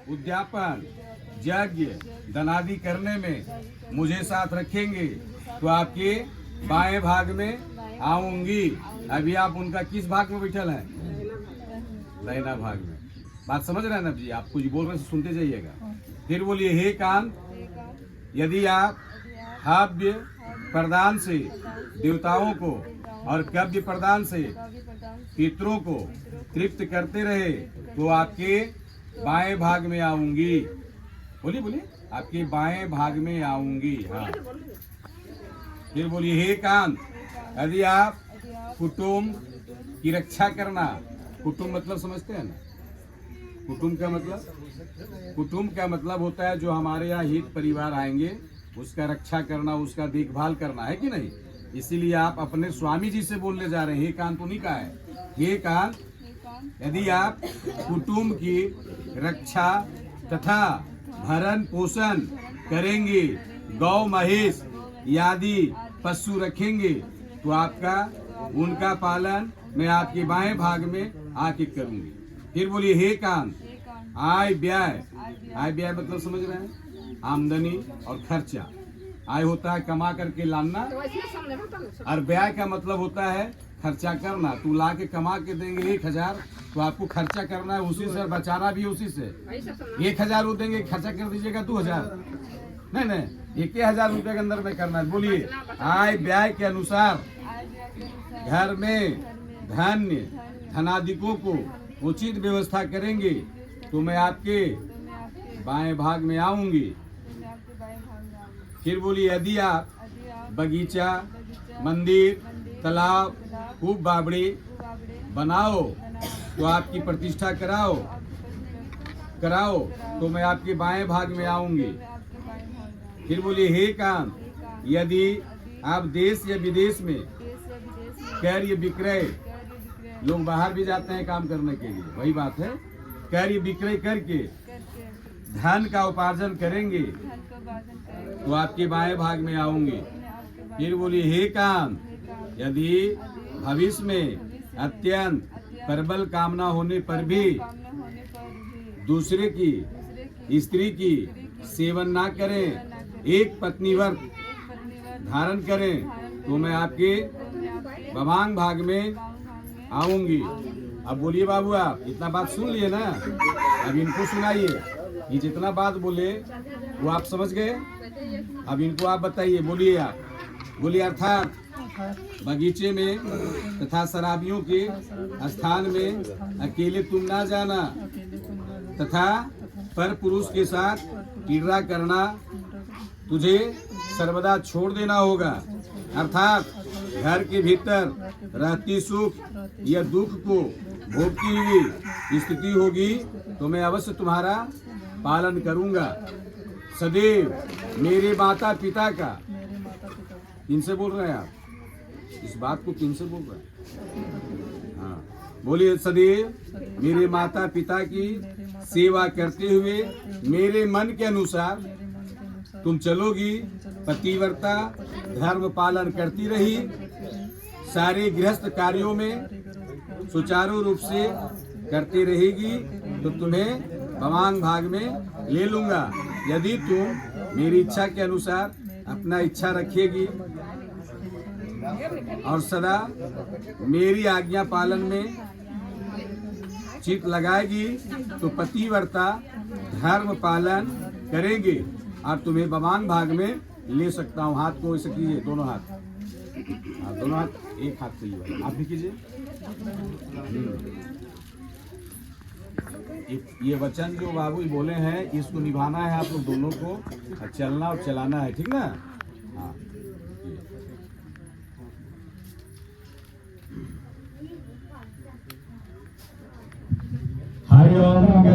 उद्यापन यज्ञ धनादि करने में मुझे साथ रखेंगे तो आपके बाएं भाग में आऊंगी। अभी आप उनका किस भाग में बैठल हैं? दाहिना भाग में। बात समझ रहे हैं ना जी? आप कुछ बोल रहे हैं सुनते जाइएगा। फिर बोलिए, हे कान, यदि आप हव्य प्रदान से देवताओं को और कव्य प्रदान से पितरों को तृप्त करते रहे तो आपके बाएं भाग में आऊंगी। बोलिए बोलिए, आपके बाएं भाग में आऊंगी। हाँ, फिर बोलिए, हे कान, यदि आप कुटुंब की रक्षा करना, कुटुंब मतलब समझते हैं ना? कुटुंब का मतलब होता है जो हमारे यहाँ हित परिवार आएंगे उसका रक्षा करना, उसका देखभाल करना, है कि नहीं? इसीलिए आप अपने स्वामी जी से बोलने जा रहे हैं। हे कान तो नहीं कहा है, हे कान, यदि आप कुटुंब की रक्षा तथा भरण पोषण करेंगे, गौ महेश आदि पशु रखेंगे तो आपका उनका पालन मैं आपके बाएं भाग में आके करूंगी। फिर बोलिए, हे कान, आय व्यय, आय व्यय मतलब समझ रहे हैं? आमदनी और खर्चा। आय होता है कमा करके लाना और व्यय का मतलब होता है खर्चा करना। तू ला के कमा के देंगे 1000 तो आपको खर्चा करना है उसी से, बचाना भी उसी से। 1000 वो देंगे, खर्चा कर दीजिएगा 2000। नहीं, 1000 रुपये के अंदर में करना है। बोलिए, आय व्यय के अनुसार घर में धनादिकों को उचित व्यवस्था करेंगे तो मैं आपके बाएं भाग में आऊंगी। फिर बोलिए, यदि आप बगीचा, मंदिर, तालाब, खूब बावड़ी बनाओ तो आपकी प्रतिष्ठा कराओ तो मैं आपके बाएं भाग में आऊंगी। फिर बोलिए, हे कान, यदि आप देश या विदेश में क्रय विक्रय, लोग बाहर भी जाते हैं काम करने के लिए, वही बात है, क्रय विक्रय करके धन का उपार्जन करेंगे तो आपके बाएं भाग में आऊंगी। फिर बोलिए, हे कान, यदि भविष्य में अत्यंत प्रबल कामना होने पर भी दूसरे की स्त्री की सेवन ना करें, एक पत्नी व्रत धारण करें तो मैं आपके बमांग भाग में आऊंगी। अब बोलिए बाबू, आप इतना बात सुन लिए ना, अब इनको सुनाइए। ये जितना बात बोले वो आप समझ गए, अब इनको आप बताइए। बोलिए आप, बोलिए, अर्थात बगीचे में तथा शराबियों के स्थान में अकेले तुम ना जाना तथा पर पुरुष के साथ क्रीड़ा करना तुझे सर्वदा छोड़ देना होगा। अर्थात घर के भीतर रहती सुख या दुख को भोगती हुई स्थिति होगी तो मैं अवश्य तुम्हारा पालन करूंगा। सदैव मेरे माता पिता का, किनसे बोल रहे हैं आप? इस बात को किनसे बोल रहे हैं? हाँ, बोलिए, सदैव मेरे माता पिता की सेवा करते हुए मेरे मन के अनुसार तुम चलोगी, पतिव्रता धर्म पालन करती रही, सारे गृहस्थ कार्यों में सुचारू रूप से करती रहेगी तो तुम्हें बमांग भाग में ले लूंगा। यदि तुम मेरी इच्छा के अनुसार अपना इच्छा रखेगी और सदा मेरी आज्ञा पालन में चित लगाएगी तो पतिव्रता धर्म पालन करेंगे और तुम्हें बमांग भाग में ले सकता हूँ। हाथ को ऐसे कीजिए, दोनों हाथ, दोनों हाथ, एक हाथ से ही आप भी कीजिए। ये वचन जो बाबू बोले हैं इसको निभाना है आप लोग दोनों को, चलना और चलाना है, ठीक ना? हाँ, हरि ओम।